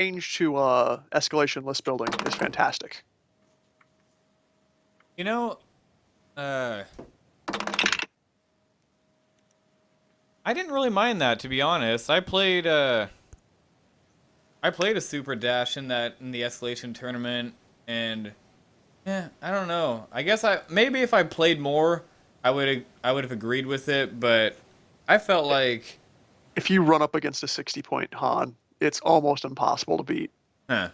change to escalation list building is fantastic. You know, I didn't really mind that, to be honest. I played a super dash in the escalation tournament, and yeah, I don't know. I guess maybe if I played more, I would have agreed with it, but I felt like, If you run up against a 60-point Han, it's almost impossible to beat. huh.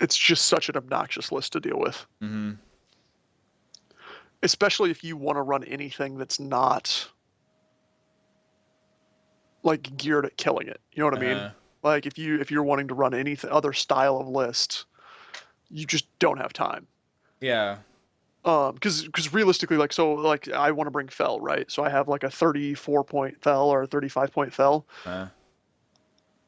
It's just such an obnoxious list to deal with. Mm-hmm. Especially if you want to run anything that's not like geared at killing it. You know what I mean? Like if you're wanting to run any other style of list, you just don't have time. Yeah. Because realistically, like I want to bring Fell, right? So I have like a 34-point Fell or a 35-point Fell.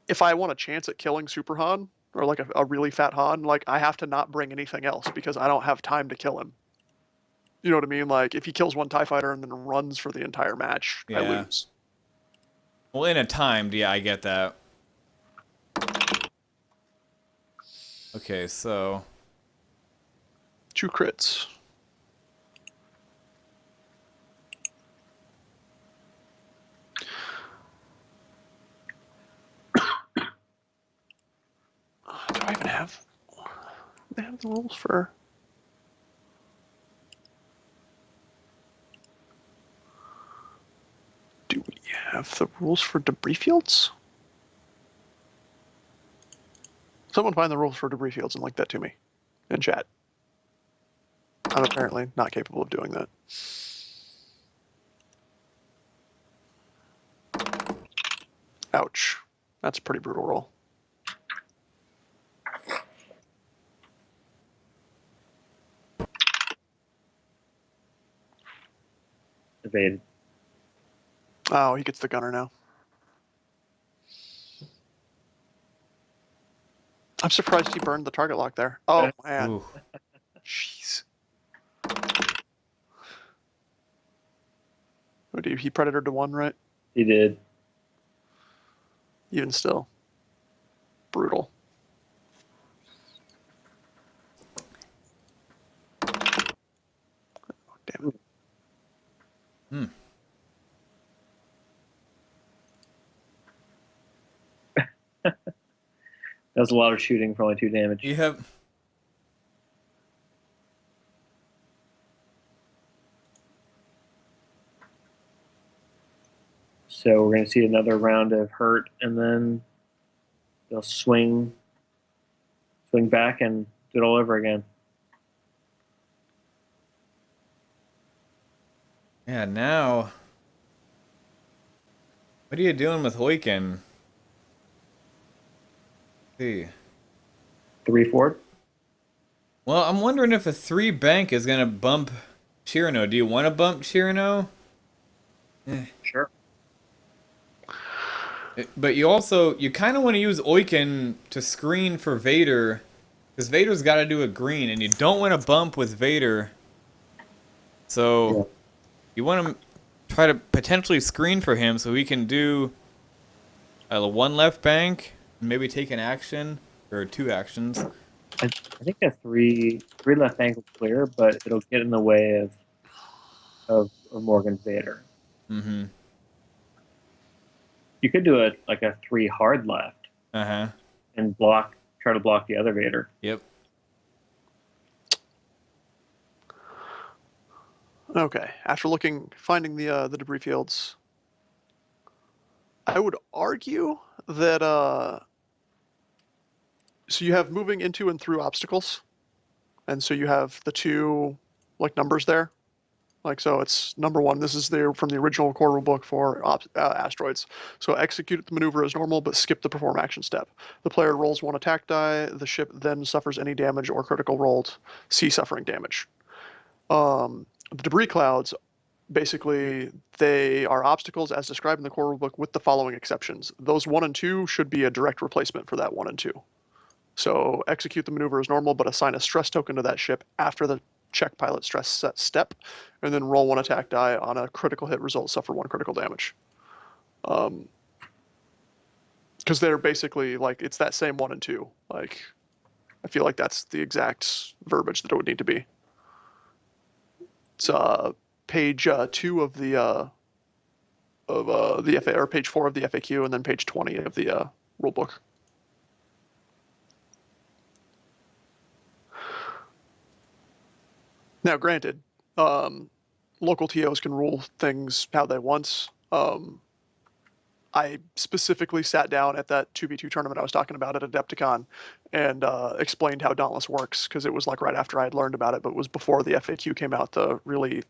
If I want a chance at killing Super Han or like a really fat Han, like I have to not bring anything else because I don't have time to kill him. You know what I mean? Like if he kills one TIE fighter and then runs for the entire match, I Yeah. lose. Well, in a timed, yeah, I get that. Okay, so 2 crits. Do I even have? They have the rules for. Do we have the rules for debris fields? Someone find the rules for debris fields and link that to me in chat. I'm apparently not capable of doing that. Ouch. That's a pretty brutal roll. Evade. Oh, he gets the gunner now. I'm surprised he burned the target lock there. Oh, man. ooh. Jeez. He predatored to 1, right? He did. Even still. Brutal. Oh, damn it. Hmm. That was a lot of shooting for only 2 damage. Yep. So we're going to see another round of hurt, and then they'll swing back and do it all over again. Yeah, now. What are you doing with Hoiken? See. 3 forward. Well, I'm wondering if a 3 bank is gonna bump Chirino. Do you want to bump Chirino? Sure. But you kind of want to use Oiken to screen for Vader, because Vader's got to do a green, and you don't want to bump with Vader. So Yeah. you want to try to potentially screen for him so he can do a 1 left bank, and maybe take an action or 2 actions. I think a 3 left bank will clear, but it'll get in the way of Morgan's Vader. Mm-hmm. You could do a 3 hard left Uh-huh. and try to block the other Vader. Yep. Okay. After finding the debris fields, I would argue that so you have moving into and through obstacles, and so you have the 2 numbers there. So it's number 1. This is from the original core rulebook for asteroids. So execute the maneuver as normal, but skip the perform action step. The player rolls 1 attack die. The ship then suffers any damage or critical rolled. See suffering damage. The debris clouds, basically, they are obstacles as described in the core rulebook with the following exceptions. Those 1 and 2 should be a direct replacement for that 1 and 2. So execute the maneuver as normal, but assign a stress token to that ship after the check pilot stress set step, and then roll 1 attack die. On a critical hit result, suffer 1 critical damage. because they're basically like it's that same 1 and 2. Like I feel like that's the exact verbiage that it would need to be. It's page 2 of the FA, or page 4 of the FAQ, and then page 20 of the rule book. Now, granted, local TOs can rule things how they want. I specifically sat down at that 2v2 tournament I was talking about at Adepticon and explained how Dauntless works, because it was like right after I had learned about it, but it was before the FAQ came out to really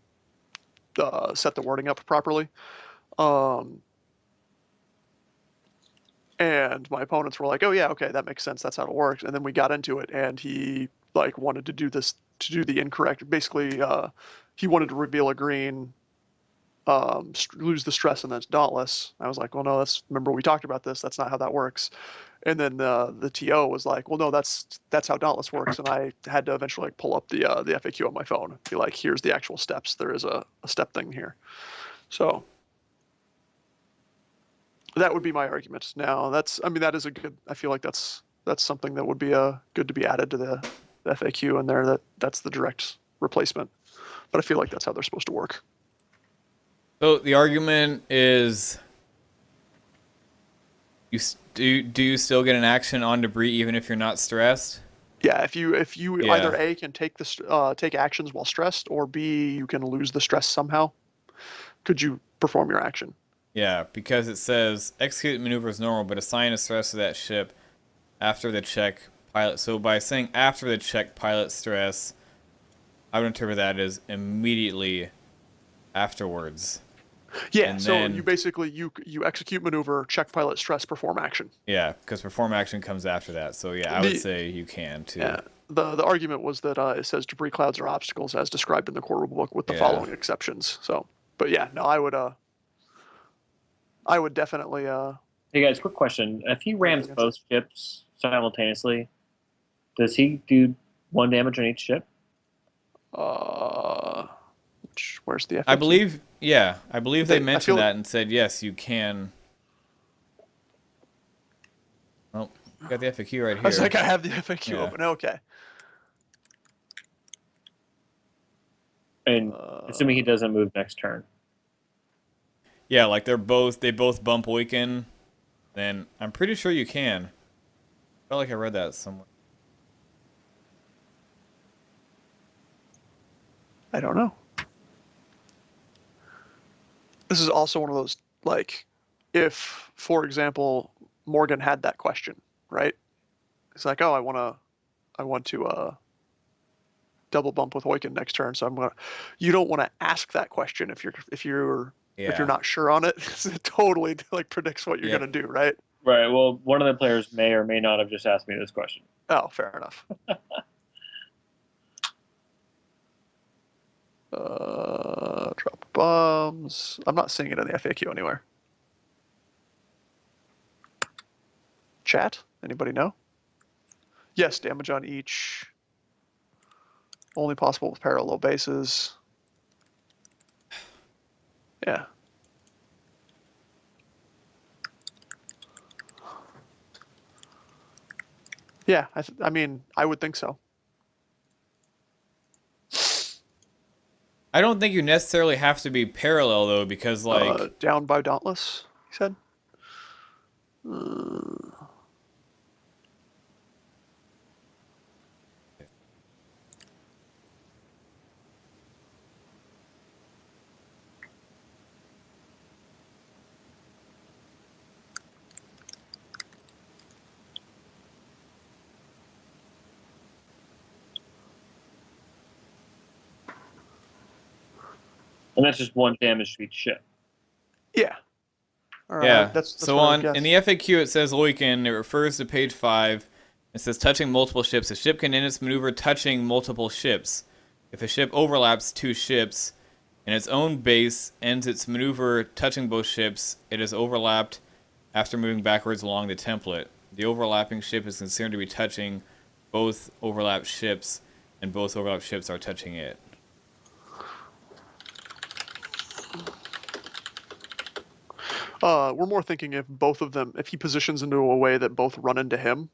set the wording up properly. And my opponents were like, "Oh yeah, okay, that makes sense. That's how it works." And then we got into it, and he like wanted to do this, to do the incorrect. Basically, he wanted to reveal a green, lose the stress, and then it's Dauntless. I was like, "Well, no, remember we talked about this. That's not how that works." And then the TO was like, "Well, no, that's how Dauntless works." And I had to eventually like pull up the FAQ on my phone, be like, "Here's the actual steps. There is a step thing here." So that would be my argument. Now, I mean, that is a good. I feel like that's something that would be good to be added to the FAQ in there. That's the direct replacement. But I feel like that's how they're supposed to work. So the argument is, do you still get an action on debris even if you're not stressed? Yeah, if you Yeah. either A, can take actions while stressed, or B, you can lose the stress somehow. Could you perform your action? Yeah, because it says execute maneuver as normal, but assign a stress to that ship after the check pilot. So by saying after the check pilot stress, I would interpret that as immediately afterwards. Yeah. And So then, you basically you execute maneuver, check pilot, stress, perform action. yeah, because perform action comes after that. So yeah, I would say you can too. Yeah. The argument was that it says debris clouds are obstacles as described in the core rulebook with the Yeah. following exceptions. So, but yeah, no, I would definitely Hey guys, quick question: if he rams against both ships simultaneously, does he do 1 damage on each ship? where's the FAQ? I believe they mentioned like- that and said yes, you can. Oh, you got the FAQ right here. I was like, I have the FAQ Yeah. open. Okay. And assuming he doesn't move next turn. Yeah, like they both bump weaken, then I'm pretty sure you can. I felt like I read that somewhere. I don't know. This is also one of those, like, if, for example, Morgan had that question, right? It's like, oh, I want to double bump with Huyken next turn, so you don't want to ask that question if you're not sure on it. It totally like predicts what you're gonna do, right? Right. Well, one of the players may or may not have just asked me this question. Oh, fair enough. Drop bombs. I'm not seeing it in the FAQ anywhere. Chat? Anybody know? Yes, damage on each. Only possible with parallel bases. Yeah. Yeah, I mean, I would think so. I don't think you necessarily have to be parallel though, because like Down by Dauntless, he said. And that's just 1 damage to each ship. Yeah. All right. yeah. That's so what I would in guess. the FAQ it says Loiken. It refers to page 5. It says touching multiple ships. A ship can end its maneuver touching multiple ships. If a ship overlaps 2 ships and its own base ends its maneuver touching both ships, it is overlapped after moving backwards along the template. The overlapping ship is considered to be touching both overlapped ships, and both overlapped ships are touching it. We're more thinking if both of them, if he positions into a way that both run into him,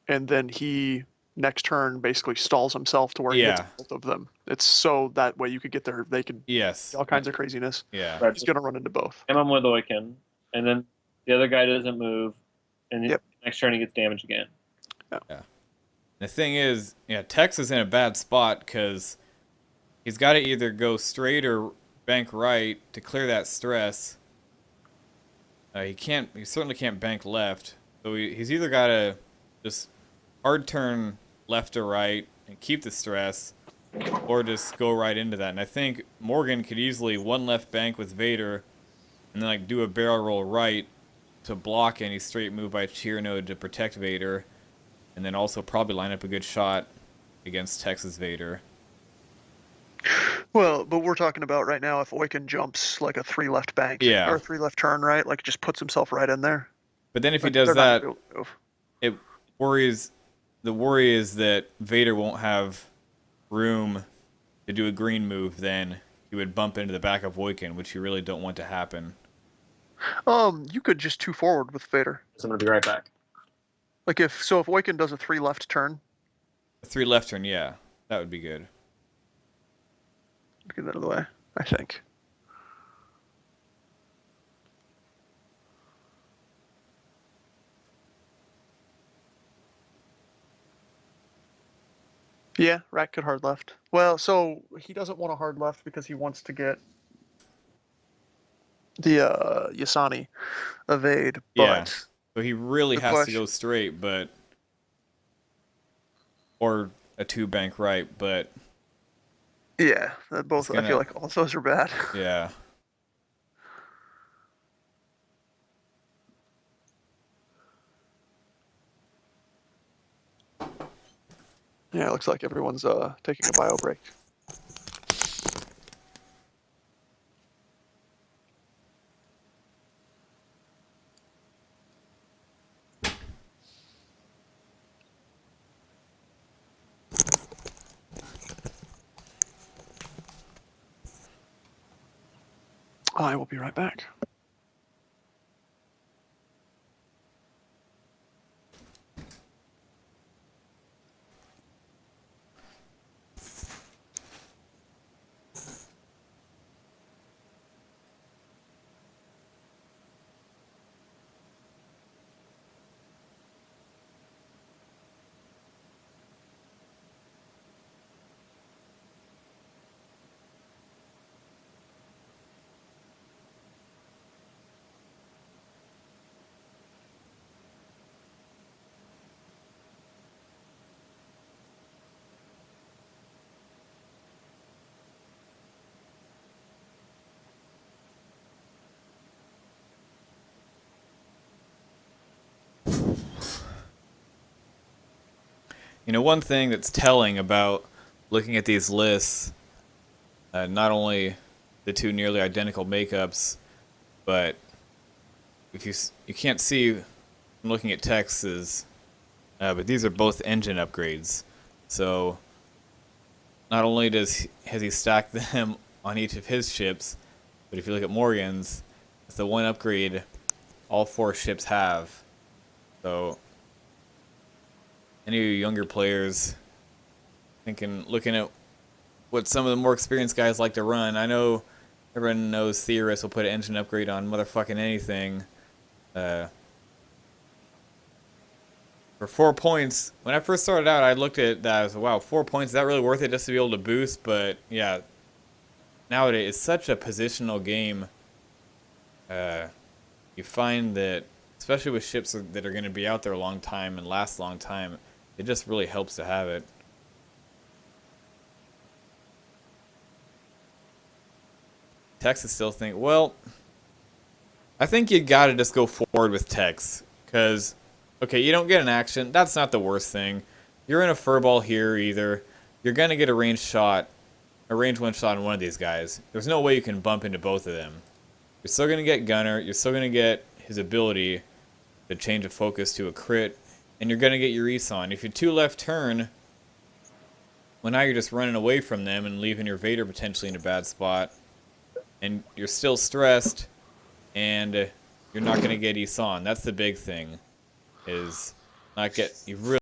and then he next turn basically stalls himself to where he hits Yeah. both of them. It's so that way you could get there. They could Yes. all kinds of craziness. Yeah. Right, He's gonna run into both. him with Oiken, and then the other guy doesn't move, and Yep. next turn he gets damage again. The thing is, yeah, Tex is in a bad spot because he's got to either go straight or bank right to clear that stress. He can't. He certainly can't bank left. So he's either got to just hard turn left or right and keep the stress, or just go right into that. And I think Morgan could easily one left bank with Vader, and then like do a barrel roll right to block any straight move by Cheer Node to protect Vader, and then also probably line up a good shot against Texas Vader. Well, but we're talking about right now if Oiken jumps like a 3 left bank Yeah. or a 3 left turn, right? Like just puts himself right in there. But then if he Like, does they're not that, gonna be able to move. it worries. The worry is that Vader won't have room to do a green move. Then he would bump into the back of Woykin, which you really don't want to happen. You could just 2 forward with Vader. So I'm gonna be right back. Like if Oiken does a 3 left turn, A 3 left turn, yeah, that would be good. get that out of the way, I think. Yeah, Rat could hard left. Well, so he doesn't want a hard left because he wants to get the Yasani evade, Yeah. but So he really The has to question- go straight, but or a 2 bank right, but yeah, both I gonna- feel like all those are bad. yeah. Yeah, it looks like everyone's taking a bio break. I will be right back. You know, one thing that's telling about looking at these lists, not only the 2 nearly identical makeups, but if you can't see from looking at Tex's, but these are both engine upgrades. So not only has he stacked them on each of his ships, but if you look at Morgan's, it's the one upgrade all 4 ships have. So any of you younger players looking at what some of the more experienced guys like to run, I know everyone knows theorists will put an engine upgrade on motherfucking anything. For 4 points, when I first started out, I looked at that as, wow, 4 points, is that really worth it just to be able to boost? But yeah, nowadays it's such a positional game. You find that, especially with ships that are going to be out there a long time and last a long time, it just really helps to have it. Texas still think, well, I think you got to just go forward with Tex, because, okay, you don't get an action. That's not the worst thing. You're in a furball here either. You're going to get a ranged shot, a range 1 shot on one of these guys. There's no way you can bump into both of them. You're still going to get Gunner. You're still going to get his ability to change a focus to a crit. And you're going to get your Eson. If you 2 left turn, well, now you're just running away from them and leaving your Vader potentially in a bad spot. And you're still stressed. and you're not going to get Isan. That's the big thing, is not get, you really